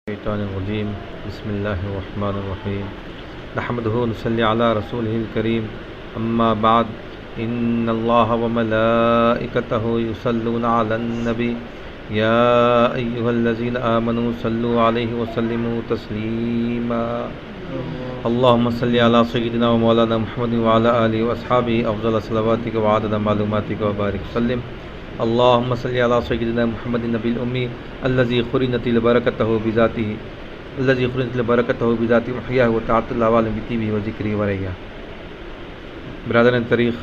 الشیطان الرجیم بسم اللہ الرحمن الرحیم نحمدہ ونصلی علی رسولہ الکریم اما بعد ان اللہ وملائکتہ یصلون علی النبی یا ایہا الذین آمنوا صلوا علیہ وسلموا تسلیما اللہم صلی علی سیدنا و مولانا محمد وعلی آلہ واصحابہ افضل صلواتک وعدد معلوماتک وبارک وسلم اللہم صلی علی سیدنا محمد النبی الامی الذی قرنت برکتہ بذاتہ محیاہ و تعالی العوالم بطیبہ و ذکرہ و ریہ۔ برادران طریق،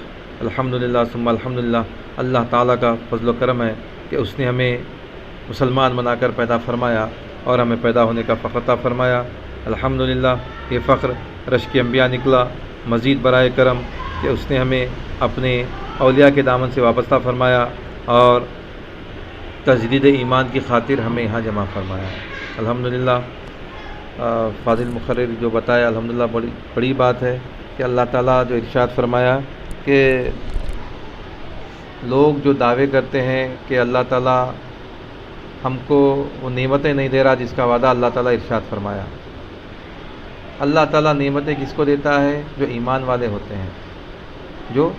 الحمدللہ ثم الحمدللہ، اللہ تعالیٰ کا فضل و کرم ہے کہ اس نے ہمیں مسلمان بنا کر پیدا فرمایا اور ہمیں پیدا ہونے کا فخر عطا فرمایا۔ الحمدللہ یہ فخر رشک انبیاء نکلا، مزید برائے کرم کہ اس نے ہمیں اپنے اولیاء کے دامن سے وابستہ فرمایا اور تجدید ایمان کی خاطر ہمیں یہاں جمع فرمایا۔ الحمدللہ فاضل مقرر جو بتایا، الحمدللہ بڑی بات ہے کہ اللہ تعالیٰ جو ارشاد فرمایا کہ لوگ جو دعوے کرتے ہیں کہ اللہ تعالیٰ ہم کو وہ نعمتیں نہیں دے رہا جس کا وعدہ اللہ تعالیٰ ارشاد فرمایا۔ اللہ تعالیٰ نعمتیں کس کو دیتا ہے؟ جو ایمان والے ہوتے ہیں، جو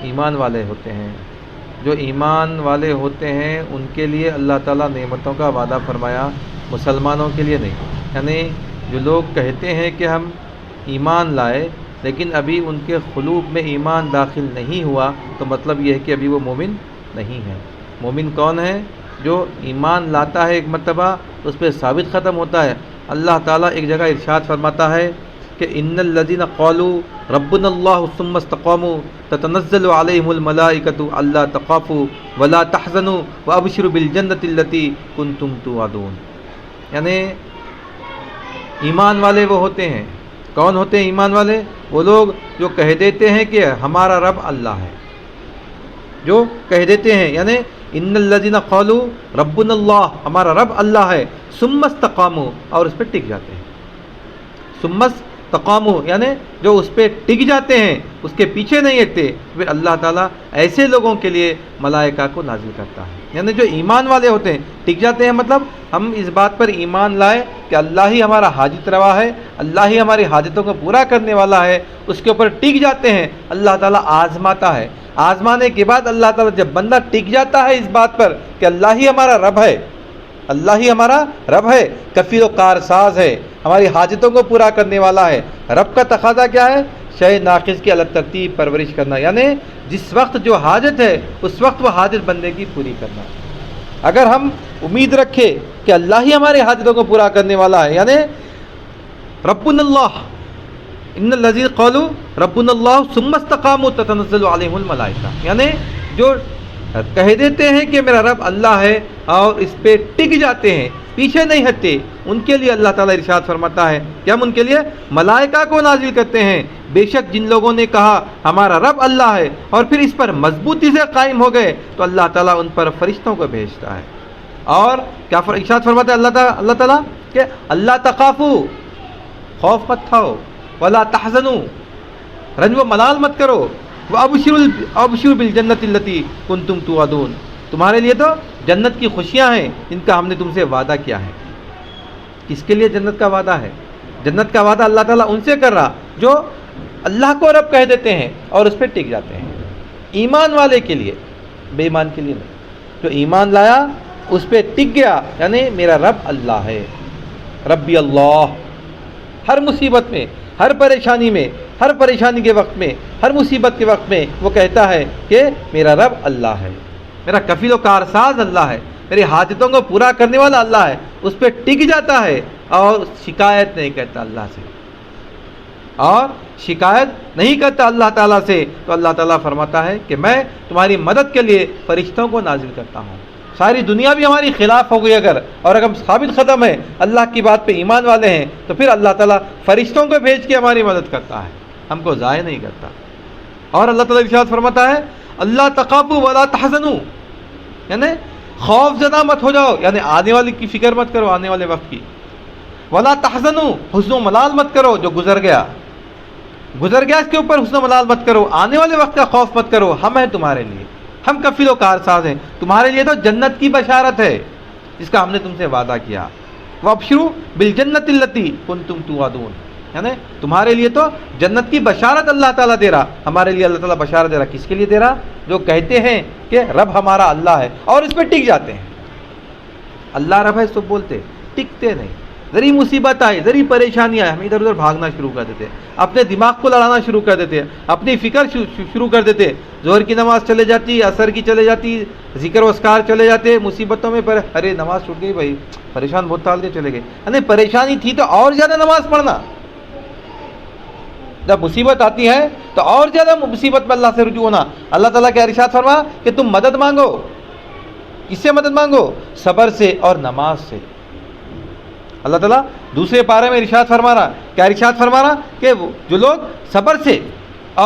ایمان والے ہوتے ہیں، جو ایمان والے ہوتے ہیں ان کے لیے اللہ تعالیٰ نعمتوں کا وعدہ فرمایا، مسلمانوں کے لیے نہیں۔ یعنی جو لوگ کہتے ہیں کہ ہم ایمان لائے لیکن ابھی ان کے قلوب میں ایمان داخل نہیں ہوا تو مطلب یہ ہے کہ ابھی وہ مومن نہیں ہے۔ مومن کون ہے؟ جو ایمان لاتا ہے ایک مرتبہ اس پہ ثابت ختم ہوتا ہے۔ اللہ تعالیٰ ایک جگہ ارشاد فرماتا ہے کہ ان الذین قالوا ربنا اللہ ثم استقاموا تتنزل علیہم الملائکۃ الا تخافوا ولا تحزنوا وابشروا بالجنۃ التی کنتم توعدون۔ یعنی ایمان والے وہ ہوتے ہیں، کون ہوتے ہیں ایمان والے؟ وہ لوگ جو کہہ دیتے ہیں کہ ہمارا رب اللہ ہے، جو کہہ دیتے ہیں، یعنی ان الذین قالوا ربنا اللہ، ہمارا رب اللہ ہے، ثم استقاموا، اور اس پہ ٹک جاتے ہیں۔ ثم استقاموا یعنی جو اس پہ ٹک جاتے ہیں، اس کے پیچھے نہیں ہٹتے، پھر اللہ تعالیٰ ایسے لوگوں کے لیے ملائکہ کو نازل کرتا ہے۔ یعنی جو ایمان والے ہوتے ہیں ٹک جاتے ہیں، مطلب ہم اس بات پر ایمان لائے کہ اللہ ہی ہمارا حاجت روا ہے، اللہ ہی ہماری حاجتوں کو پورا کرنے والا ہے، اس کے اوپر ٹک جاتے ہیں۔ اللہ تعالیٰ آزماتا ہے، آزمانے کے بعد اللہ تعالیٰ جب بندہ ٹک جاتا ہے اس بات پر کہ اللہ ہی ہمارا رب ہے، اللہ ہی ہمارا رب ہے، کفیل و کارساز ہے، ہماری حاجتوں کو پورا کرنے والا ہے۔ رب کا تقاضا کیا ہے؟ شے ناقص کی الگ ترتیب پرورش کرنا، یعنی جس وقت جو حاجت ہے اس وقت وہ حاجت بندے کی پوری کرنا۔ اگر ہم امید رکھے کہ اللہ ہی ہماری حاجتوں کو پورا کرنے والا ہے، یعنی ربنا اللہ، ان الذین قالوا ربنا اللہ ثم استقاموا تتنزل علیہم الملائکہ، یعنی جو کہہ دیتے ہیں کہ میرا رب اللہ ہے اور اس پہ ٹک جاتے ہیں، پیچھے نہیں ہٹتے، ان کے لیے اللہ تعالیٰ ارشاد فرماتا ہے کہ ہم ان کے لیے ملائکہ کو نازل کرتے ہیں۔ بے شک جن لوگوں نے کہا ہمارا رب اللہ ہے اور پھر اس پر مضبوطی سے قائم ہو گئے تو اللہ تعالیٰ ان پر فرشتوں کو بھیجتا ہے۔ اور کیا ارشاد فرماتا ہے اللہ تعالیٰ کہ اللہ تخافوا، خوف مت کھاؤ، ولا تحزنوا، رنج و ملال مت کرو، وابشروا بالجنۃ التی کنتم توعدون، تمہارے لیے تو جنت کی خوشیاں ہیں جن کا ہم نے تم سے وعدہ کیا ہے۔ کس کے لیے جنت کا وعدہ ہے؟ جنت کا وعدہ اللہ تعالیٰ ان سے کر رہا جو اللہ کو رب کہہ دیتے ہیں اور اس پہ ٹک جاتے ہیں۔ ایمان والے کے لیے، بے ایمان کے لیے نہیں۔ جو ایمان لایا اس پہ ٹک گیا، یعنی میرا رب اللہ ہے، ربی اللہ، ہر مصیبت میں، ہر پریشانی میں، ہر پریشانی کے وقت میں، ہر مصیبت کے وقت میں وہ کہتا ہے کہ میرا رب اللہ ہے، میرا کفیل و کارساز اللہ ہے، میری حاجتوں کو پورا کرنے والا اللہ ہے، اس پہ ٹک جاتا ہے اور شکایت نہیں کرتا اللہ سے، اور شکایت نہیں کرتا اللہ تعالیٰ سے، تو اللہ تعالیٰ فرماتا ہے کہ میں تمہاری مدد کے لیے فرشتوں کو نازل کرتا ہوں۔ ساری دنیا بھی ہماری خلاف ہو گئی اگر، اور اگر ہم ثابت ختم ہے اللہ کی بات پہ ایمان والے ہیں، تو پھر اللہ تعالیٰ فرشتوں کو بھیج کے ہماری مدد کرتا ہے، ہم کو ضائع نہیں کرتا۔ اور اللہ تعالیٰ ارشاد فرماتا ہے اللہ تخافوا ولا تحزنوا، یعنی خوف زدہ مت ہو جاؤ، یعنی آنے والی کی فکر مت کرو، آنے والے وقت کی۔ ولا تحزنوا، حزن و ملال مت کرو، جو گزر گیا اس کے اوپر حزن و ملال مت کرو، آنے والے وقت کا خوف مت کرو، ہم ہیں تمہارے لیے، ہم کفیل و کارساز ہیں، تمہارے لیے تو جنت کی بشارت ہے جس کا ہم نے تم سے وعدہ کیا۔ وابشروا بالجنۃ التی کنتم توعدون، یعنی تمہارے لیے تو جنت کی بشارت اللہ تعالیٰ دے رہا، ہمارے لیے اللہ تعالیٰ بشارت دے رہا، کس کے لیے دے رہا؟ جو کہتے ہیں کہ رب ہمارا اللہ ہے اور اس پہ ٹک جاتے ہیں۔ اللہ رب ہے سب بولتے، ٹکتے نہیں، ذری مصیبت آئے، ذری پریشانی آئے، ہم ادھر ادھر بھاگنا شروع کر دیتے، اپنے دماغ کو لڑانا شروع کر دیتے، اپنی فکر شروع کر دیتے، ظہر کی نماز چلے جاتی، عصر کی چلے جاتی، ذکر و اذکار چلے جاتے، مصیبتوں میں ارے نماز چھوٹ گئی بھائی، پریشان بہت ٹال کے چلے گئے، یعنی پریشانی تھی تو اور زیادہ نماز پڑھنا، جب مصیبت آتی ہے تو اور زیادہ مصیبت میں اللہ سے رجوع ہونا۔ اللہ تعالیٰ کیا ارشاد فرما کہ تم مدد مانگو، کس سے مدد مانگو؟ صبر سے اور نماز سے۔ اللہ تعالیٰ دوسرے پارے میں ارشاد فرما رہا، کیا ارشاد فرما رہا کہ جو لوگ صبر سے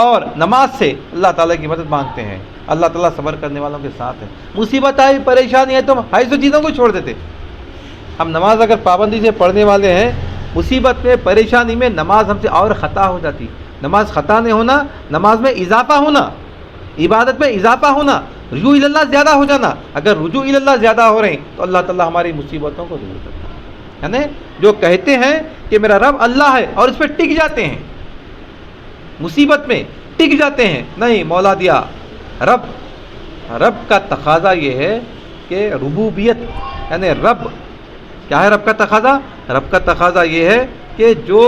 اور نماز سے اللہ تعالیٰ کی مدد مانگتے ہیں، اللہ تعالیٰ صبر کرنے والوں کے ساتھ ہے۔ مصیبت آئی، پریشانی ہے، تو ہم حیث چیزوں کو چھوڑ دیتے۔ ہم نماز اگر پابندی سے پڑھنے والے ہیں، مصیبت میں پریشانی میں نماز ہم سے اور خطا ہو جاتی۔ نماز خطا نہیں ہونا، نماز میں اضافہ ہونا، عبادت میں اضافہ ہونا، رجوع اللہ زیادہ ہو جانا۔ اگر رجوع اللہ زیادہ ہو رہے ہیں تو اللہ تعالیٰ ہماری مصیبتوں کو دور کرتا ہے۔ یعنی جو کہتے ہیں کہ میرا رب اللہ ہے اور اس پہ ٹک جاتے ہیں، مصیبت میں ٹک جاتے ہیں، نہیں مولا دیا۔ رب کا تقاضا یہ ہے کہ ربوبیت، یعنی رب کیا ہے؟ رب کا تقاضا، رب کا تقاضا یہ ہے کہ جو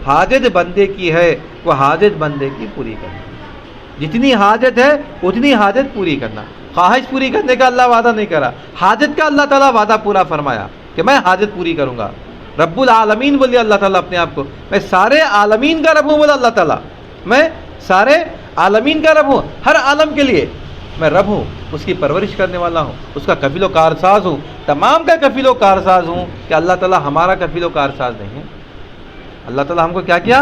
حاجت بندے کی ہے وہ حاجت بندے کی پوری کرنا، جتنی حاجت ہے اتنی حاجت پوری کرنا۔ خواہش پوری کرنے کا اللہ وعدہ نہیں کرا، حاجت کا اللہ تعالیٰ وعدہ پورا فرمایا کہ میں حاجت پوری کروں گا۔ رب العالمین بولے اللہ تعالیٰ اپنے آپ کو، میں سارے عالمین کا رب ہوں، بولا اللہ تعالیٰ، میں سارے عالمین کا رب ہوں، ہر عالم کے لیے میں رب ہوں، اس کی پرورش کرنے والا ہوں، اس کا کفیل و کارساز ہوں، تمام کا کفیل و کارساز ہوں۔ کہ اللہ تعالیٰ ہمارا کفیل و کارساز نہیں ہے؟ اللہ تعالیٰ ہم کو کیا کیا؟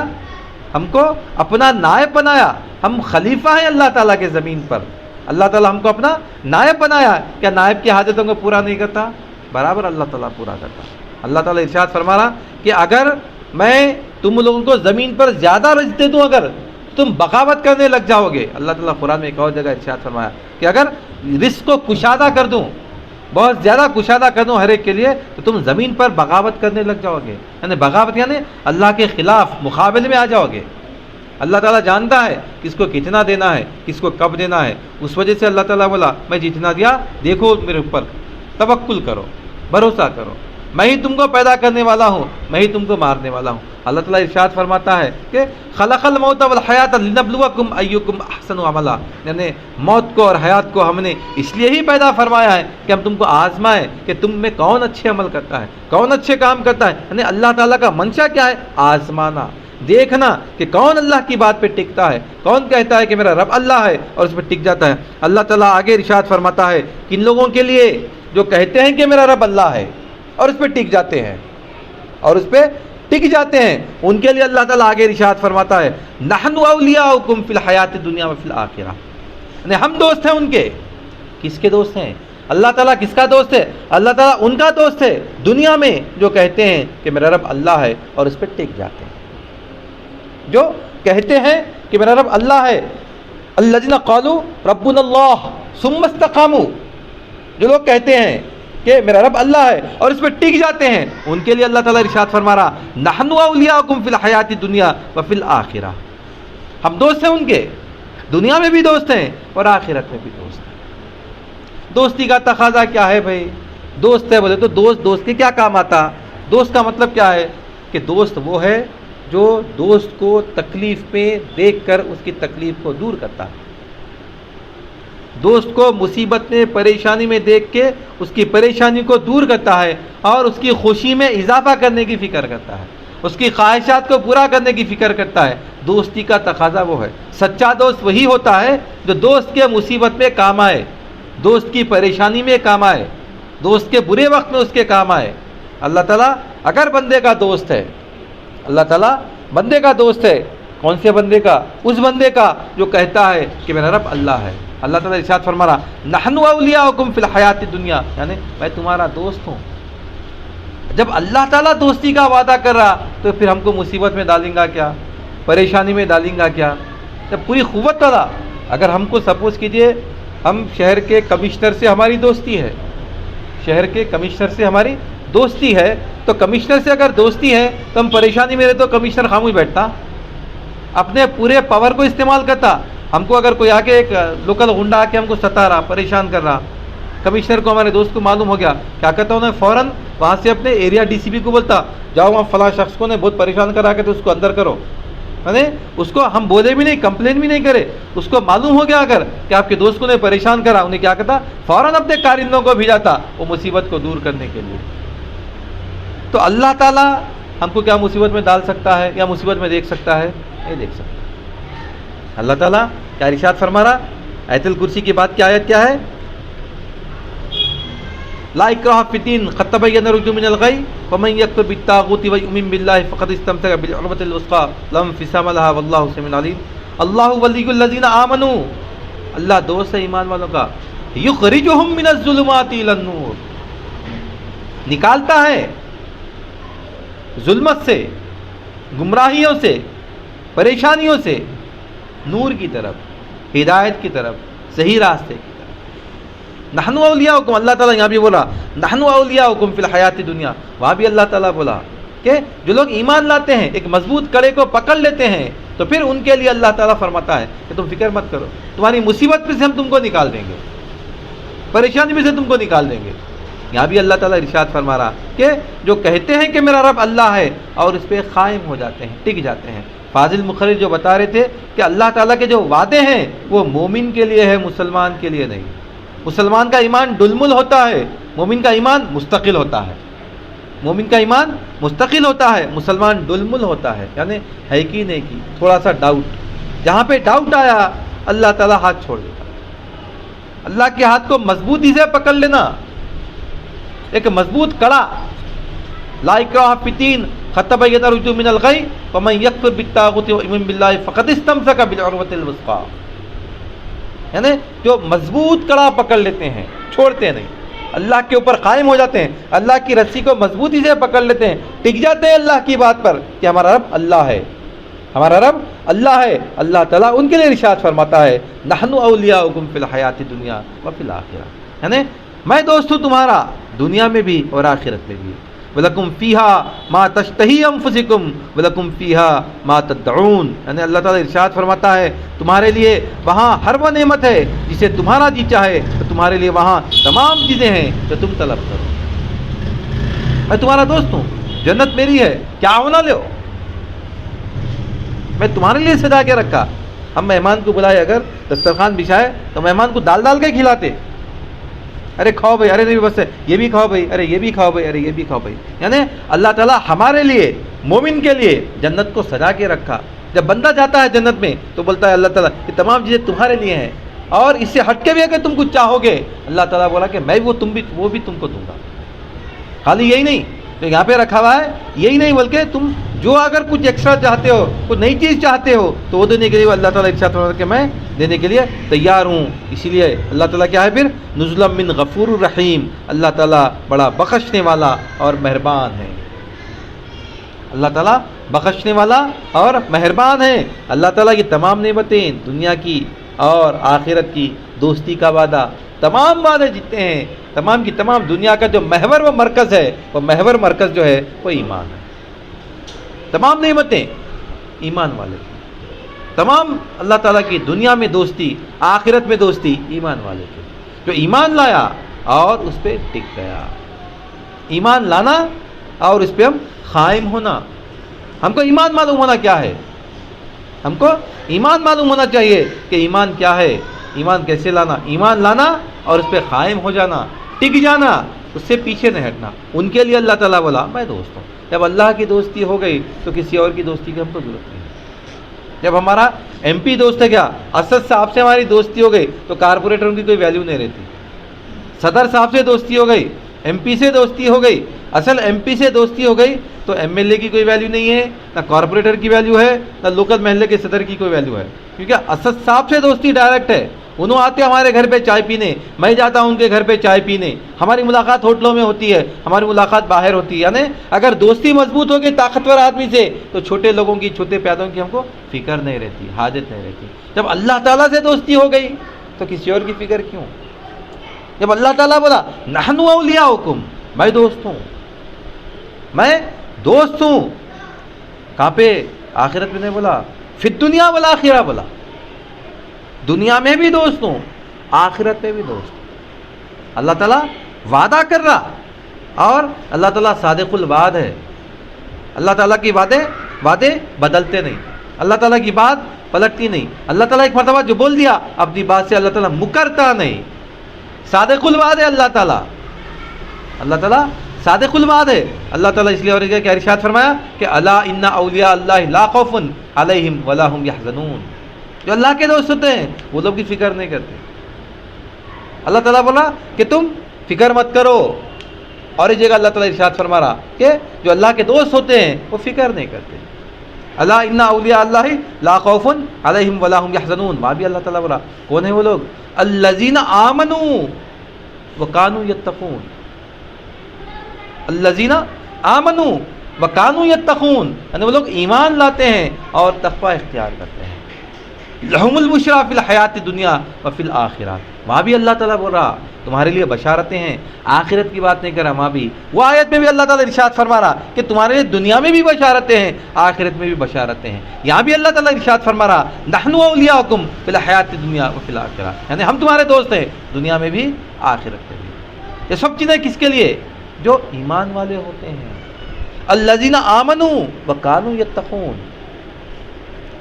ہم کو اپنا نائب بنایا، ہم خلیفہ ہیں اللہ تعالیٰ کے زمین پر۔ اللہ تعالیٰ ہم کو اپنا نائب بنایا، کیا نائب کی حاجتوں کو پورا نہیں کرتا؟ برابر اللہ تعالیٰ پورا کرتا۔ اللہ تعالیٰ ارشاد فرما رہا کہ اگر میں تم لوگوں کو زمین پر زیادہ رزق دے دوں، اگر تم بغاوت کرنے لگ جاؤ گے۔ اللہ تعالیٰ قرآن میں ایک اور جگہ ارشاد فرمایا کہ اگر رزق کو کشادہ کر دوں، بہت زیادہ کشادہ کر دوں ہر ایک کے لیے، تو تم زمین پر بغاوت کرنے لگ جاؤ گے۔ یعنی بغاوت یعنی اللہ کے خلاف مقابلے میں آ جاؤ گے۔ اللہ تعالیٰ جانتا ہے کس کو کتنا دینا ہے، کس کو کب دینا ہے، اس وجہ سے اللہ تعالیٰ بولا میں جتنا دیا دیکھو میرے اوپر توکل کرو، بھروسہ کرو، میں ہی تم کو پیدا کرنے والا ہوں، میں ہی تم کو مارنے والا ہوں۔ اللہ تعالیٰ ارشاد فرماتا ہے کہ خلق الموت والحیات لنبلوکم ایکم احسن عملا، یعنی موت کو اور حیات کو ہم نے اس لیے ہی پیدا فرمایا ہے کہ ہم تم کو آزمائیں کہ تم میں کون اچھے عمل کرتا ہے، کون اچھے کام کرتا ہے۔ یعنی اللہ تعالیٰ کا منشا کیا ہے؟ آزمانا، دیکھنا کہ کون اللہ کی بات پہ ٹکتا ہے، کون کہتا ہے کہ میرا رب اللہ ہے اور اس پہ ٹک جاتا ہے۔ اللہ تعالیٰ آگے ارشاد فرماتا ہے کن لوگوں کے لیے جو کہتے ہیں کہ میرا رب اللہ ہے اور اس پہ ٹک جاتے ہیں، اور اس پہ ٹک جاتے ہیں، ان کے لیے اللہ تعالیٰ آگے ارشاد فرماتا ہے نحن اولیاؤکم فی الحیات الدنیا وفی الآخرہ، یعنی ہم دوست ہیں ان کے۔ کس کے دوست ہیں؟ اللہ تعالیٰ کس کا دوست ہے؟ اللہ تعالیٰ ان کا دوست ہے دنیا میں جو کہتے ہیں کہ میرا رب اللہ ہے اور اس پہ ٹک جاتے ہیں، جو کہتے ہیں کہ میرا رب اللہ ہے۔ الذین قالوا ربنا اللہ ثم استقاموا، جو لوگ کہتے ہیں کہ میرا رب اللہ ہے اور اس پہ ٹک جاتے ہیں، ان کے لیے اللہ تعالیٰ ارشاد فرما رہا نحن اولیاؤکم فی الحیات الدنیا وفی الآخرہ، ہم دوست ہیں ان کے، دنیا میں بھی دوست ہیں اور آخرت میں بھی دوست ہیں۔ دوستی کا تقاضا کیا ہے بھائی؟ دوست ہے بولے تو دوست کے کیا کام آتا؟ دوست کا مطلب کیا ہے کہ دوست وہ ہے جو دوست کو تکلیف میں دیکھ کر اس کی تکلیف کو دور کرتا ہے، دوست کو مصیبت میں پریشانی میں دیکھ کے اس کی پریشانی کو دور کرتا ہے اور اس کی خوشی میں اضافہ کرنے کی فکر کرتا ہے، اس کی خواہشات کو پورا کرنے کی فکر کرتا ہے۔ دوستی کا تقاضا وہ ہے۔ سچا دوست وہی ہوتا ہے جو دوست کے مصیبت میں کام آئے، دوست کی پریشانی میں کام آئے، دوست کے برے وقت میں اس کے کام آئے۔ اللہ تعالیٰ اگر بندے کا دوست ہے، اللہ تعالیٰ بندے کا دوست ہے، کون سے بندے کا؟ اس بندے کا جو کہتا ہے کہ میرا رب اللہ ہے۔ اللہ تعالیٰ ارشاد فرما رہا نحن اولیاؤکم فی الحیات الدنیا، یعنی میں تمہارا دوست ہوں۔ جب اللہ تعالیٰ دوستی کا وعدہ کر رہا تو پھر ہم کو مصیبت میں ڈالیں گا کیا، پریشانی میں ڈالیں گا کیا؟ جب پوری قوت والا، اگر ہم کو سپوز کیجئے ہم شہر کے کمشنر سے ہماری دوستی ہے، شہر کے کمشنر سے ہماری دوستی ہے تو کمشنر سے اگر دوستی ہے تو ہم پریشانی میں رہے تو کمشنر خاموش بیٹھتا، اپنے پورے پاور کو استعمال کرتا. ہم کو اگر کوئی آ کے ایک لوکل غنڈا آ کے ہم کو ستا رہا، پریشان کر رہا، کمشنر کو ہمارے دوست کو معلوم ہو گیا، کیا کہتا انہیں فوراً وہاں سے اپنے ایریا ڈی سی پی کو بولتا جاؤ وہاں فلاں شخص کو نے بہت پریشان کرا کے تو اس کو اندر کرو. اس کو ہم بولے بھی نہیں، کمپلین بھی نہیں کرے، اس کو معلوم ہو گیا اگر کہ آپ کے دوست کو نے پریشان کرا، انہیں کیا کہتا فوراً اپنے کارندوں کو بھیجاتا وہ مصیبت کو دور کرنے کے لیے. تو اللہ تعالیٰ ہم کو کیا مصیبت میں ڈال سکتا ہے یا مصیبت میں دیکھ سکتا ہے؟ نہیں دیکھ سکتا. اللہ تعالیٰ کیا ارشاد فرما رہا؟ آیت الکرسی کی بات کی آیت کیا ہے؟ لا اکراہ فی الدین قد تبین الرشد من الغی ومن یکفر بالطاغوت ویؤمن باللہ فقد استمسک بالعروۃ الوثقی لا انفصام لها واللہ سمیع علیم. اللہ ولی الذین آمنوا، اللہ دوست ہے ایمان والوں کا، یخرجہم من الظلمات الی النور، نکالتا ہے ظلمت سے، گمراہیوں سے، پریشانیوں سے نور کی طرف، ہدایت کی طرف، صحیح راستے کی طرف. نحن اولیاؤکم، اللہ تعالیٰ یہاں بھی بولا نحن اولیاؤکم فی الحیات دنیا، وہاں بھی اللہ تعالیٰ بولا کہ جو لوگ ایمان لاتے ہیں ایک مضبوط کڑے کو پکڑ لیتے ہیں تو پھر ان کے لیے اللہ تعالیٰ فرماتا ہے کہ تم فکر مت کرو، تمہاری مصیبت میں سے ہم تم کو نکال دیں گے، پریشانی میں سے تم کو نکال دیں گے. یہاں بھی اللہ تعالیٰ ارشاد فرما رہا کہ جو کہتے ہیں کہ میرا رب اللہ ہے اور اس پہ قائم ہو جاتے ہیں، ٹک جاتے ہیں. فاضل مخرج جو بتا رہے تھے کہ اللہ تعالیٰ کے جو وعدے ہیں وہ مومن کے لیے ہے، مسلمان کے لیے نہیں. مسلمان کا ایمان ڈلمل ہوتا ہے، مومن کا ایمان مستقل ہوتا ہے. مومن کا ایمان مستقل ہوتا ہے، مسلمان ڈلمل ہوتا ہے، یعنی ہے کی نہیں کی، تھوڑا سا ڈاؤٹ. جہاں پہ ڈاؤٹ آیا اللہ تعالیٰ ہاتھ چھوڑ دیتا. اللہ کے ہاتھ کو مضبوطی سے پکڑ لینا، ایک مضبوط کڑا. لا اکراہ فی الدین قد تبین الرشد من الغی ومن یکفر بالطاغوت ویؤمن باللہ فقد استمسک بالعروۃ الوثقی، یعنی جو مضبوط کڑا پکڑ لیتے ہیں، چھوڑتے نہیں، اللہ کے اوپر قائم ہو جاتے ہیں، اللہ کی رسی کو مضبوطی سے پکڑ لیتے ہیں، ٹک جاتے ہیں اللہ کی بات پر کہ ہمارا رب اللہ ہے، ہمارا رب اللہ ہے. اللہ تعالیٰ ان کے لیے ارشاد فرماتا ہے نحن اولیاؤکم فی الحیات الدنیا وفی الآخرہ، یعنی میں دوست ہوں تمہارا دنیا میں بھی اور آخرت میں بھی. وَلَكُمْ فِيهَا مَا تَشْتَهِي أَنفُسُكُمْ وَلَكُمْ فِيهَا مَا تَدْعُونَ، یعنی اللہ تعالیٰ ارشاد فرماتا ہے تمہارے لیے وہاں ہر وہ نعمت ہے جسے تمہارا جی چاہے، تو تمہارے لیے وہاں تمام چیزیں ہیں جو تم طلب کرو. میں تمہارا دوست ہوں، جنت میری ہے، کیا ہونا لو، میں تمہارے لیے سجا کے رکھا. ہم مہمان کو بلائے اگر دسترخوان بچھائے تو مہمان کو ڈال ڈال کے کھلاتے، ارے کھاؤ بھائی، ارے نہیں بس یہ بھی کھاؤ بھائی، ارے یہ بھی کھاؤ بھائی، ارے یہ بھی کھاؤ بھائی. یعنی اللہ تعالیٰ ہمارے لیے، مومن کے لیے جنت کو سجا کے رکھا. جب بندہ جاتا ہے جنت میں تو بولتا ہے اللہ تعالیٰ یہ تمام چیزیں تمہارے لیے ہیں، اور اس سے ہٹ کے بھی اگر تم کچھ چاہو گے اللہ تعالیٰ بولا کہ میں وہ بھی تم کو دوں گا. خالی یہی نہیں جو یہاں پہ رکھا ہوا ہے، یہی نہیں بلکہ تم جو اگر کچھ ایکسٹرا چاہتے ہو، کوئی نئی چیز چاہتے ہو تو وہ دینے کے لیے اللہ تعالیٰ ارشاد فرماتا ہے کہ میں دینے کے لیے تیار ہوں. اسی لیے اللہ تعالیٰ کیا ہے پھر نزلا من غفور الرحیم، اللہ تعالیٰ بڑا بخشنے والا اور مہربان ہے. اللہ تعالیٰ بخشنے والا اور مہربان ہے. اللہ تعالیٰ کی تمام نعمتیں دنیا کی اور آخرت کی، دوستی کا وعدہ، تمام وعدے جتنے ہیں، تمام کی تمام دنیا کا جو محور و مرکز ہے، وہ محور مرکز جو ہے وہ ایمان ہے. تمام نعمتیں ایمان والے، تمام اللہ تعالیٰ کی دنیا میں دوستی، آخرت میں دوستی ایمان والے کی، جو ایمان لایا اور اس پہ ٹک گیا. ایمان لانا اور اس پہ ہم قائم ہونا. ہم کو ایمان معلوم ہونا کیا ہے، ہم کو ایمان معلوم ہونا چاہیے کہ ایمان کیا ہے، ایمان کیسے لانا. ایمان لانا اور اس پہ قائم ہو جانا، ٹک جانا، اس سے پیچھے نہیں ہٹنا. ان کے لیے اللہ تعالیٰ بولا میں دوست ہوں. جب اللہ کی دوستی ہو گئی تو کسی اور کی دوستی کی ہم کو ضرورت نہیں. جب ہمارا ایم پی دوست ہے، کیا اسد صاحب سے ہماری دوستی ہو گئی تو کارپوریٹروں کی کوئی ویلیو نہیں رہتی. صدر صاحب سے دوستی ہو گئی، ایم پی سے دوستی ہو گئی، اصل ایم پی سے دوستی ہو گئی تو ایم ایل اے کی کوئی ویلیو نہیں ہے، نہ کارپوریٹر کی ویلیو ہے، نہ لوکل محلے کے صدر کی کوئی ویلیو ہے. کیونکہ اسد صاحب سے دوستی ڈائریکٹ ہے. انہوں آتے ہمارے گھر پہ چائے پینے، میں جاتا ہوں ان کے گھر پہ چائے پینے. ہماری ملاقات ہوٹلوں میں ہوتی ہے، ہماری ملاقات باہر ہوتی ہے. یعنی اگر دوستی مضبوط ہوگی طاقتور آدمی سے تو چھوٹے لوگوں کی، چھوٹے پیادوں کی ہم کو فکر نہیں رہتی، حاجت نہیں رہتی. جب اللہ تعالیٰ سے دوستی ہو گئی تو کسی اور کی فکر کیوں. جب اللہ تعالیٰ بولا نحن اولیاؤکم، میں دوست ہوں، میں دوست ہوں. کہاں پہ؟ آخرت میں نہیں بولا، فی الدنیا والآخرہ بولا. دنیا میں بھی دوست ہوں، آخرت میں بھی دوست ہوں. اللہ تعالیٰ وعدہ کر رہا، اور اللہ تعالیٰ صادق الوعد ہے. اللہ تعالیٰ کی وعدے بدلتے نہیں، اللہ تعالیٰ کی بات پلٹتی نہیں. اللہ تعالیٰ ایک مرتبہ جو بول دیا اپنی بات سے اللہ تعالیٰ مکرتا نہیں. صادق الوعد ہے اللہ تعالیٰ. اللہ تعالیٰ صادق الوعد ہے. اللہ تعالیٰ اس لیے اور کیا ارشاد فرمایا کہ الا ان اولیاء اللہ لا خوف علیہم ولا هم یحزنون. جو اللہ کے دوست ہوتے ہیں وہ لوگ کی فکر نہیں کرتے. اللہ تعالیٰ بولا کہ تم فکر مت کرو. اور اس جگہ اللہ تعالیٰ ارشاد فرما رہا کہ جو اللہ کے دوست ہوتے ہیں وہ فکر نہیں کرتے. الا ان اولیاء اللہ لا خوف علیہم ولا هم یحزنون. وہاں بھی اللہ تعالیٰ بولا کون ہے وہ لوگ؟ الذین آمنوا وکانوا یتقون. الذین آمنوا وکانوا یتقون، یعنی وہ لوگ ایمان لاتے ہیں اور تقوی اختیار کرتے ہیں. لہم البشریٰ فی الحیات الدنیا وفی الآخرہ. وہاں بھی اللہ تعالیٰ بول رہا تمہارے لیے بشارتیں ہیں. آخرت کی بات نہیں کر رہا. وہاں بھی وہ آیت میں بھی اللہ تعالیٰ ارشاد فرما رہا کہ تمہارے لیے دنیا میں بھی بشارتیں ہیں، آخرت میں بھی بشارتیں ہیں. یہاں بھی اللہ تعالیٰ ارشاد فرما رہا نحن اولیاؤکم فی الحیات الدنیا وفی الآخرہ، یعنی ہم تمہارے دوست ہیں دنیا میں بھی آخرت میں بھی. یہ سب چیزیں کس کے لیے؟ جو ایمان والے ہوتے ہیں. الذین آمنوا وکانوا یتقون،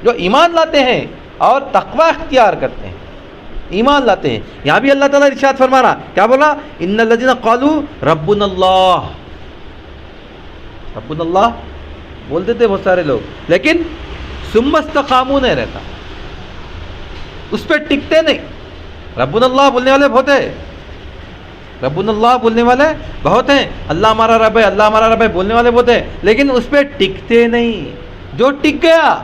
جو ایمان لاتے ہیں اور تقوی اختیار کرتے ہیں، ایمان لاتے ہیں. یہاں بھی اللہ تعالیٰ ارشاد فرما رہا کیا بولا؟ ان الذین قالوا ربنا اللہ. ربنا اللہ بولتے تھے بہت سارے لوگ، لیکن ثم استقاموا نہیں رہتا، اس پہ ٹکتے نہیں. ربنا اللہ بولنے والے بہت ہیں، ربنا اللہ بولنے والے بہت ہیں، اللہ ہمارا رب ہے، اللہ ہمارا رب ہے بولنے والے بہت ہیں، لیکن اس پہ ٹکتے نہیں. جو ٹک گیا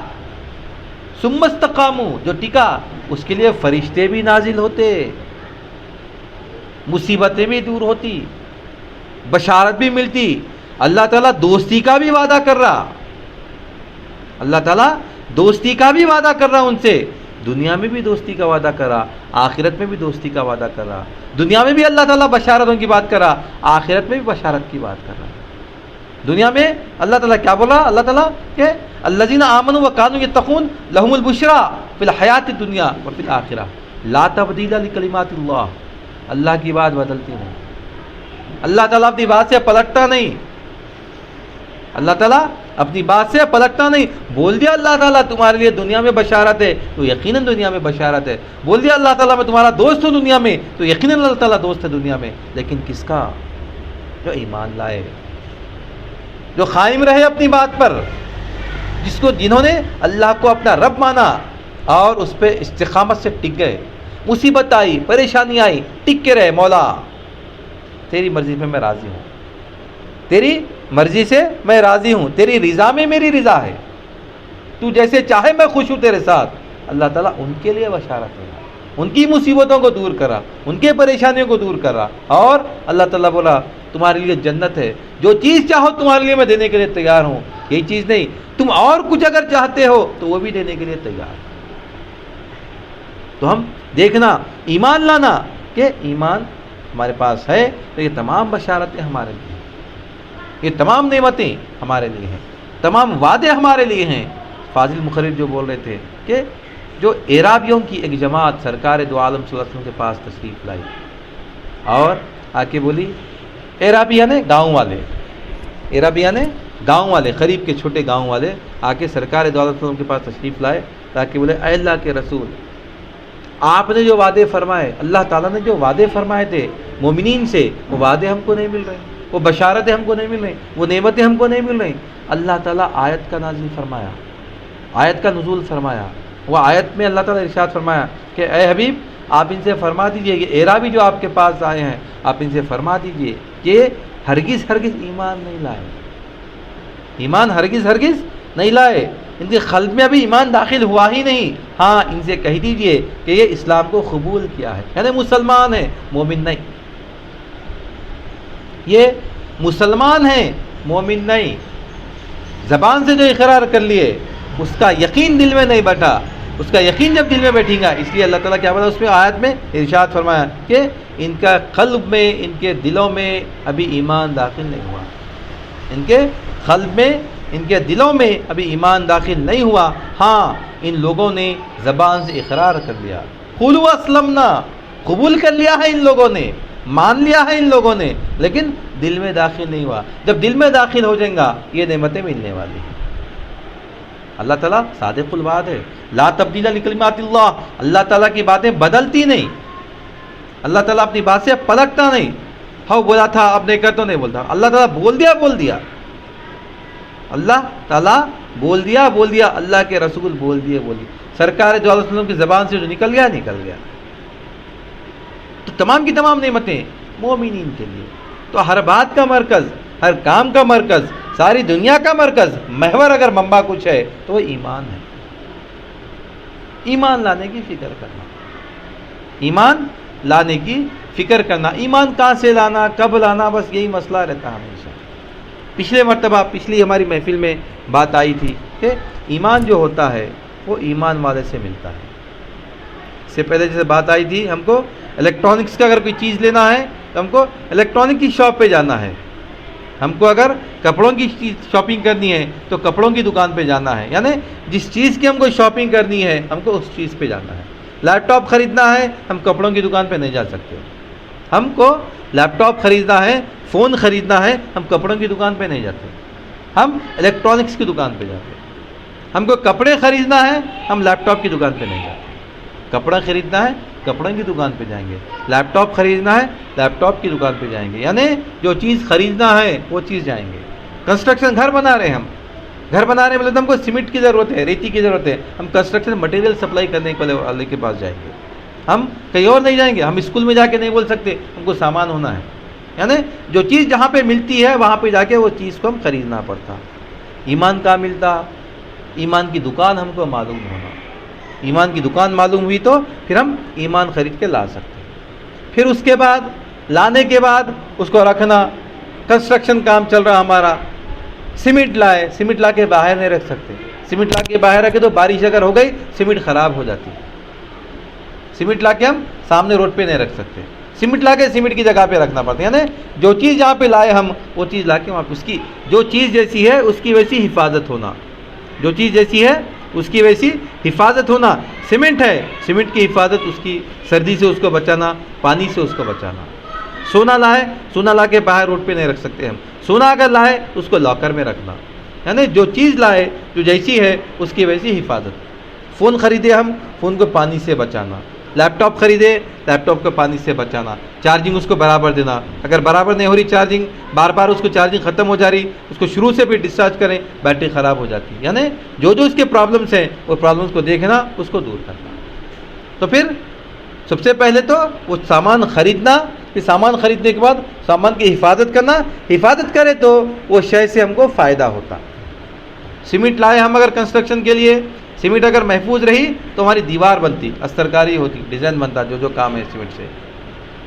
ثم استقاموا، جو ٹکا اس کے لیے فرشتے بھی نازل ہوتے، مصیبتیں بھی دور ہوتی، بشارت بھی ملتی. اللہ تعالیٰ دوستی کا بھی وعدہ کر رہا، اللہ تعالیٰ دوستی کا بھی وعدہ کر رہا ان سے. دنیا میں بھی دوستی کا وعدہ کر رہا، آخرت میں بھی دوستی کا وعدہ کر رہا. دنیا میں بھی اللہ تعالیٰ بشارتوں کی بات کر رہا، آخرت میں بھی بشارت کی بات کر رہا. دنیا میں اللہ تعالیٰ کیا بولا؟ اللہ تعالیٰ کہ الذین آمنوا وکانوا یتقون لہم البشریٰ فی الحیات الدنیا وفی الآخرہ لا تبدیل لکلمات اللہ. اللہ کی بات بدلتی نہیں، اللہ تعالیٰ اپنی بات سے پلٹتا نہیں، اللہ تعالیٰ اپنی بات سے پلٹتا نہیں. بول دیا اللہ تعالیٰ تمہارے لیے دنیا میں بشارت ہے تو یقیناً دنیا میں بشارت ہے. بول دیا اللہ تعالیٰ میں تمہارا دوست ہوں دنیا میں تو یقیناً اللہ تعالیٰ دوست ہے دنیا میں. لیکن کس کا؟ جو ایمان لائے، جو قائم رہے اپنی بات پر، جنہوں نے اللہ کو اپنا رب مانا اور اس پہ استقامت سے ٹک گئے. مصیبت آئی، پریشانی آئی، ٹک کے رہے. مولا تیری مرضی پہ میں راضی ہوں، تیری مرضی سے میں راضی ہوں، تیری رضا میں میری رضا ہے، تو جیسے چاہے میں خوش ہوں تیرے ساتھ. اللہ تعالیٰ ان کے لیے بشارت ہے، ان کی مصیبتوں کو دور کرا، ان کے پریشانیوں کو دور کرا. اور اللہ تعالیٰ بولا تمہارے لیے جنت ہے، جو چیز چاہو تمہارے لیے میں دینے کے لیے تیار ہوں. یہی چیز نہیں، تم اور کچھ اگر چاہتے ہو تو وہ بھی دینے کے لیے تیار. تو ہم دیکھنا، ایمان لانا کہ ایمان ہمارے پاس ہے تو یہ تمام بشارتیں ہمارے لیے، یہ تمام نعمتیں ہمارے لیے ہیں، تمام وعدے ہمارے لیے ہیں. فاضل مخرج جو بول رہے تھے کہ جو اعرابیوں کی ایک جماعت سرکار دو عالم صلی اللہ علیہ وسلم کے پاس تشریف لائی اور آ کے بولی، اعرابیہ نے گاؤں والے، اعرابیہ نے گاؤں والے، قریب کے چھوٹے گاؤں والے آ کے سرکار دو عالم صلی اللہ علیہ وسلم کے پاس تشریف لائے تاکہ بولے اے اللہ کے رسول، آپ نے جو وعدے فرمائے، اللہ تعالیٰ نے جو وعدے فرمائے تھے مومنین سے، وہ وعدے ہم کو نہیں مل رہے، وہ بشارتیں ہم کو نہیں مل رہی، وہ نعمتیں ہم کو نہیں مل رہی. اللہ تعالیٰ آیت کا نازل فرمایا، آیت کا نزول فرمایا. وہ آیت میں اللہ تعالیٰ ارشاد فرمایا کہ اے حبیب آپ ان سے فرما دیجئے، یہ اعرابی جو آپ کے پاس آئے ہیں آپ ان سے فرما دیجئے کہ ہرگز ہرگز ایمان نہیں لائے، ایمان ہرگز ہرگز نہیں لائے، ان کے قلب میں ابھی ایمان داخل ہوا ہی نہیں. ہاں ان سے کہہ دیجئے کہ یہ اسلام کو قبول کیا ہے، یعنی مسلمان ہیں، مومن نہیں. یہ مسلمان ہیں، مومن نہیں. زبان سے جو اقرار کر لیے اس کا یقین دل میں نہیں بیٹھا، اس کا یقین جب دل میں بیٹھے گا، اس لیے اللہ تعالیٰ کیا بولا اس میں آیت میں ارشاد فرمایا کہ ان کا قلب میں، ان کے دلوں میں ابھی ایمان داخل نہیں ہوا. ان کے قلب میں، ان کے دلوں میں ابھی ایمان داخل نہیں ہوا. ہاں ان لوگوں نے زبان سے اقرار کر لیا، قولوا اسلمنا، قبول کر لیا ہے ان لوگوں نے، مان لیا ہے ان لوگوں نے، لیکن دل میں داخل نہیں ہوا. جب دل میں داخل ہو جائیں گا یہ نعمتیں ملنے والی ہیں. اللہ تعالیٰ صادق الوعد ہے، لا تبدیل لکلمات اللہ. اللہ تعالیٰ کی باتیں بدلتی نہیں، اللہ تعالیٰ اپنی بات سے پلٹتا نہیں. ہاں بولا تھا اب نہیں کر تو نہیں بولتا. اللہ تعالیٰ بول دیا بول دیا، اللہ تعالیٰ بول دیا، اللہ کے رسول بول دیے. سرکار جو علیہ وسلم کی زبان سے جو نکل گیا نکل گیا. تو تمام کی تمام نعمتیں مومنین کے لیے. تو ہر بات کا مرکز، ہر کام کا مرکز، ساری دنیا کا مرکز، محور اگر منبع کچھ ہے تو وہ ایمان ہے. ایمان لانے کی فکر کرنا، ایمان لانے کی فکر کرنا. ایمان کہاں سے لانا، کب لانا، بس یہی مسئلہ رہتا ہے ہمیشہ. پچھلے مرتبہ پچھلی ہماری محفل میں بات آئی تھی کہ ایمان جو ہوتا ہے وہ ایمان والے سے ملتا ہے. اس سے پہلے جیسے بات آئی تھی ہم کو الیکٹرانکس کا اگر کوئی چیز لینا ہے تو ہم کو الیکٹرانک کی شاپ پہ جانا ہے. ہم کو اگر کپڑوں کی شاپنگ کرنی ہے تو کپڑوں کی دکان پہ جانا ہے. یعنی جس چیز کی ہم کو شاپنگ کرنی ہے ہم کو اس چیز پہ جانا ہے. لیپ ٹاپ خریدنا ہے ہم کپڑوں کی دکان پہ نہیں جا سکتے. ہم کو لیپ ٹاپ خریدنا ہے، فون خریدنا ہے، ہم کپڑوں کی دکان پہ نہیں جاتے، ہم الیکٹرانکس کی دکان پہ جاتے. ہم کو کپڑے خریدنا ہے ہم لیپ ٹاپ کی دکان پہ نہیں جاتے. کپڑا خریدنا ہے کپڑوں کی دکان پہ جائیں گے، لیپ ٹاپ خریدنا ہے لیپ ٹاپ کی دکان پہ جائیں گے. یعنی جو چیز خریدنا ہے وہ چیز جائیں گے. کنسٹرکشن گھر بنا رہے ہیں، ہم گھر بنا رہے ہیں بولے تو ہم کو سیمنٹ کی ضرورت ہے، ریتی کی ضرورت ہے، ہم کنسٹرکشن مٹیریل سپلائی کرنے والے کے پاس جائیں گے. ہم کہیں اور نہیں جائیں گے. ہم اسکول میں جا کے نہیں بول سکتے ہم کو سامان ہونا ہے. یعنی جو چیز جہاں پہ ملتی ہے وہاں پہ جا کے وہ چیز کو ہم خریدنا پڑتا. ایمان کہاں ملتا؟ ایمان کی دکان ہم کو معلوم ہونا. ایمان کی دکان معلوم ہوئی تو پھر ہم ایمان خرید کے لا سکتے. پھر اس کے بعد لانے کے بعد اس کو رکھنا. کنسٹرکشن کام چل رہا ہمارا، سیمنٹ لائے، سیمنٹ لا کے باہر نہیں رکھ سکتے. سیمنٹ لا کے باہر رکھے تو بارش اگر ہو گئی سیمنٹ خراب ہو جاتی. سیمنٹ لا کے ہم سامنے روڈ پہ نہیں رکھ سکتے. سیمنٹ لا کے سیمنٹ کی جگہ پہ رکھنا پڑتا ہے. یعنی جو چیز جہاں پہ لائے ہم وہ چیز لا کے وہاں پہ اس کی جو چیز جیسی ہے اس کی ویسی حفاظت ہونا. جو چیز جیسی ہے اس کی ویسی حفاظت ہونا. سیمنٹ ہے، سیمنٹ کی حفاظت، اس کی سردی سے اس کو بچانا، پانی سے اس کو بچانا. سونا لائے، سونا لا کے باہر روڈ پہ نہیں رکھ سکتے ہم. سونا اگر لائے اس کو لاکر میں رکھنا. یعنی جو چیز لائے جو جیسی ہے اس کی ویسی حفاظت. فون خریدے ہم، فون کو پانی سے بچانا. لیپ ٹاپ خریدے، لیپ ٹاپ کو پانی سے بچانا. چارجنگ اس کو برابر دینا. اگر برابر نہیں ہو رہی چارجنگ، بار بار اس کو چارجنگ ختم ہو جا رہی، اس کو شروع سے بھی ڈسچارج کریں، بیٹری خراب ہو جاتی. یعنی جو اس کے پرابلمس ہیں وہ پرابلمس کو دیکھنا، اس کو دور کرنا. تو پھر سب سے پہلے تو وہ سامان خریدنا، پھر سامان خریدنے کے بعد سامان کی حفاظت کرنا. حفاظت کرے تو وہ شے سے ہم کو فائدہ ہوتا. سیمنٹ لائے ہم اگر کنسٹرکشن کے لیے، سیمنٹ اگر محفوظ رہی تو ہماری دیوار بنتی، استرکاری ہوتی، ڈیزائن بنتا جو کام ہے سیمنٹ سے.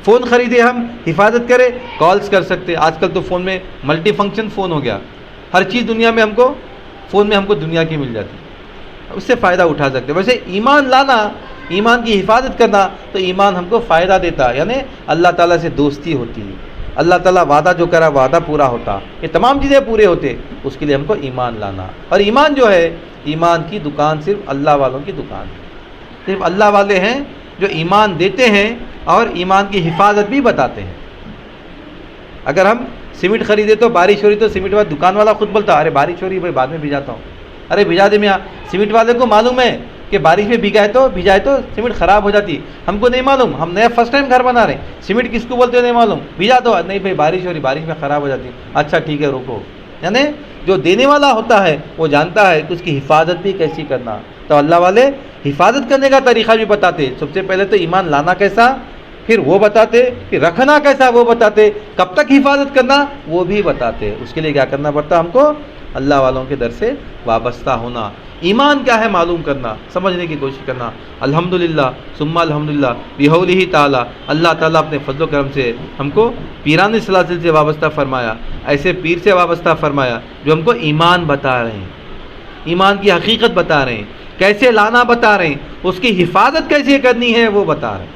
فون خریدے ہم، حفاظت کرے، کالز کر سکتے. آج کل تو فون میں ملٹی فنکشن فون ہو گیا. ہر چیز دنیا میں ہم کو فون میں ہم کو دنیا کی مل جاتی، اس سے فائدہ اٹھا سکتے. ویسے ایمان لانا، ایمان کی حفاظت کرنا تو ایمان ہم کو فائدہ دیتا. یعنی اللہ تعالیٰ سے دوستی ہوتی، اللہ تعالیٰ وعدہ جو کرا وعدہ پورا ہوتا، یہ تمام چیزیں پورے ہوتے. اس کے لیے ہم کو ایمان لانا. اور ایمان جو ہے، ایمان کی دکان صرف اللہ والوں کی دکان ہے. صرف اللہ والے ہیں جو ایمان دیتے ہیں اور ایمان کی حفاظت بھی بتاتے ہیں. اگر ہم سیمنٹ خریدے تو بارش ہو رہی تو سیمنٹ والا دکان والا خود بولتا ارے بارش ہو رہی بھائی بعد میں بھیجاتا ہوں. ارے بھیجا دے میاں. سیمنٹ والے کو معلوم ہے کہ بارش میں بھیجائے تو سیمنٹ خراب ہو جاتی. ہم کو نہیں معلوم، ہم نیا فرسٹ ٹائم گھر بنا رہے ہیں. سیمنٹ کس کو بولتے ہیں نہیں معلوم. بھیجا دو، نہیں بھائی بارش ہو رہی، بارش میں خراب ہو جاتی. اچھا ٹھیک ہے روکو. یعنی جو دینے والا ہوتا ہے وہ جانتا ہے کہ اس کی حفاظت بھی کیسی کرنا. تو اللہ والے حفاظت کرنے کا طریقہ بھی بتاتے. سب سے پہلے تو ایمان لانا کیسا، پھر وہ بتاتے، پھر رکھنا کیسا وہ بتاتے، کب تک حفاظت کرنا وہ بھی بتاتے. اس کے لیے کیا کرنا پڑتا ہم کو؟ اللہ والوں کے در سے وابستہ ہونا. ایمان کیا ہے معلوم کرنا، سمجھنے کی کوشش کرنا. الحمدللہ ثم الحمدللہ بحولہ تعالی. اللہ تعالیٰ اپنے فضل و کرم سے ہم کو پیران سلاسل سے وابستہ فرمایا، ایسے پیر سے وابستہ فرمایا جو ہم کو ایمان بتا رہے ہیں، ایمان کی حقیقت بتا رہے ہیں، کیسے لانا بتا رہے ہیں، اس کی حفاظت کیسے کرنی ہے وہ بتا رہے ہیں،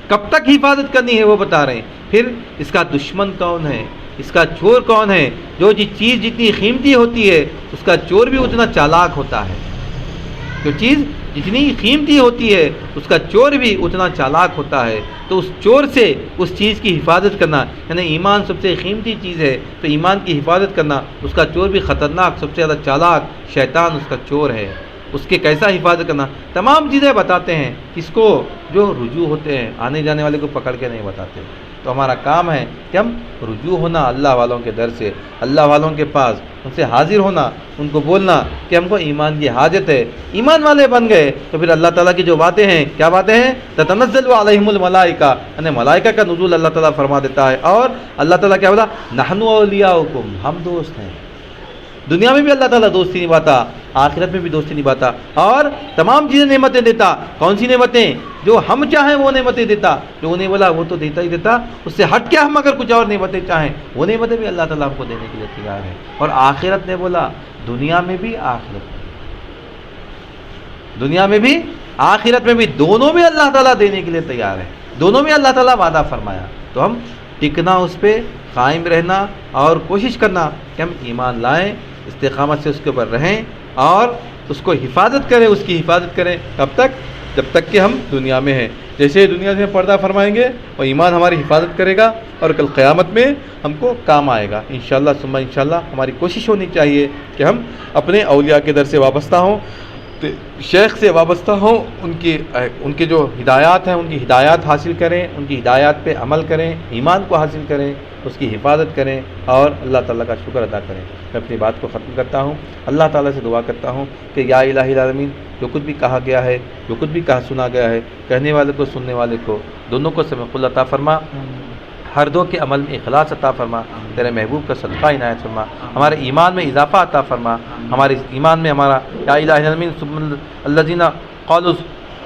کب تک حفاظت کرنی ہے وہ بتا رہے ہیں. پھر اس کا دشمن کون ہے، اس کا چور کون ہے؟ جو چیز جتنی قیمتی ہوتی ہے اس کا چور بھی اتنا چالاک ہوتا ہے، جو چیز جتنی قیمتی ہوتی ہے اس کا چور بھی اتنا چالاک ہوتا ہے۔ تو اس چور سے اس چیز کی حفاظت کرنا، یعنی ایمان سب سے قیمتی چیز ہے تو ایمان کی حفاظت کرنا، اس کا چور بھی خطرناک، سب سے زیادہ چالاک شیطان اس کا چور ہے، اس کے کیسا حفاظت کرنا تمام چیزیں بتاتے ہیں، کس کو؟ جو رجوع ہوتے ہیں، آنے جانے والے کو پکڑ کے نہیں بتاتے۔ تو ہمارا کام ہے کہ ہم رجوع ہونا اللہ والوں کے در سے، اللہ والوں کے پاس، ان سے حاضر ہونا، ان کو بولنا کہ ہم کو ایمان کی حاجت ہے۔ ایمان والے بن گئے تو پھر اللہ تعالیٰ کی جو باتیں ہیں، کیا باتیں ہیں؟ تتنزل علیہم الملائکہ، یعنی ملائکہ کا نزول اللہ تعالیٰ فرما دیتا ہے۔ اور اللہ تعالیٰ کیا بولا؟ نحن اولیاؤکم، ہم دوست ہیں۔ دنیا میں بھی اللہ تعالیٰ دوستی نبھاتا، آخرت میں بھی دوستی نبھاتا، اور تمام چیزیں نعمتیں دیتا۔ کون سی نعمتیں؟ جو ہم چاہیں وہ نعمتیں دیتا، جو انہیں بولا وہ تو دیتا ہی دیتا، اس سے ہٹ کے ہم اگر کچھ اور نعمتیں چاہیں وہ نعمتیں بھی اللہ تعالیٰ ہم کو دینے کے لیے تیار ہے۔ اور آخرت نے بولا دنیا میں بھی آخرت میں بھی، دنیا میں بھی آخرت میں بھی، دونوں میں اللہ تعالیٰ دینے کے لیے تیار ہے، دونوں میں اللہ تعالیٰ وعدہ فرمایا۔ تو ہم ٹکنا اس پہ، قائم رہنا اور کوشش کرنا کہ ہم ایمان لائیں، استقامت سے اس کے اوپر رہیں اور اس کو حفاظت کریں، اس کی حفاظت کریں۔ کب تک؟ جب تک کہ ہم دنیا میں ہیں۔ جیسے ہی دنیا سے پردہ فرمائیں گے اور ایمان ہماری حفاظت کرے گا اور کل قیامت میں ہم کو کام آئے گا انشاءاللہ ثم انشاءاللہ۔ ہماری کوشش ہونی چاہیے کہ ہم اپنے اولیاء کے در سے وابستہ ہوں، شیخ سے وابستہ ہوں، ان کے جو ہدایات ہیں ان کی ہدایات حاصل کریں، ان کی ہدایات پہ عمل کریں، ایمان کو حاصل کریں، اس کی حفاظت کریں اور اللہ تعالیٰ کا شکر ادا کریں۔ میں اپنی بات کو ختم کرتا ہوں، اللہ تعالیٰ سے دعا کرتا ہوں کہ یا الٰہ العالمین، جو کچھ بھی کہا گیا ہے، جو کچھ بھی سنا گیا ہے، کہنے والے کو سننے والے کو دونوں کو سمیع عطا فرما، ہر دو کے عمل میں اخلاص عطا فرما، تیرے محبوب کا صدقہ عنایت فرما، ہمارے ایمان میں اضافہ عطا فرما، ہمارے ایمان میں ہمارا یا الٰہ العالمین الذین قالوا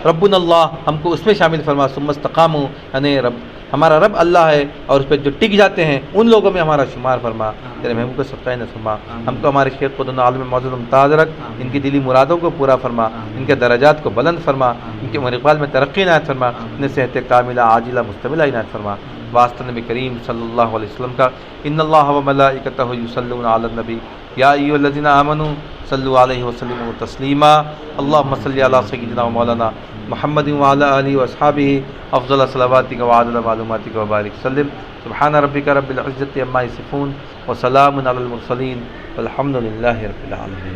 ربنا اللہ، ہم کو اس میں شامل فرما، ثم استقاموا، یعنی ہمارا رب اللہ ہے اور اس پہ جو ٹک جاتے ہیں ان لوگوں میں ہمارا شمار فرما، تیرے محبوب کا صدقہ عنایت فرما، ہم کو ہمارے شیخ کو دونوں عالم معزز ممتاز رکھ، ان کی دلی مرادوں کو پورا فرما، ان کے درجات کو بلند فرما، ان کے اقبال میں ترقی عنایت فرما، انہیں صحت کاملہ عاجلہ مستقبلہ عنایت فرما۔ واسطہ نبی کریم صلی اللہ علیہ وسلم کا، ان اللہ و ملائکتہ یصلون علی النبی یا ایھا الذین آمنوا صلوا علیہ وسلموا تسلیما، اللہم صل علی سیدنا و مولانا محمد وعلی آلہ واصحابہ افضل صلواتک وعدد معلوماتک وبارک وسلم۔ سبحان ربک رب العزۃ عما یصفون وسلام علی المرسلین والحمد للہ رب العالمین۔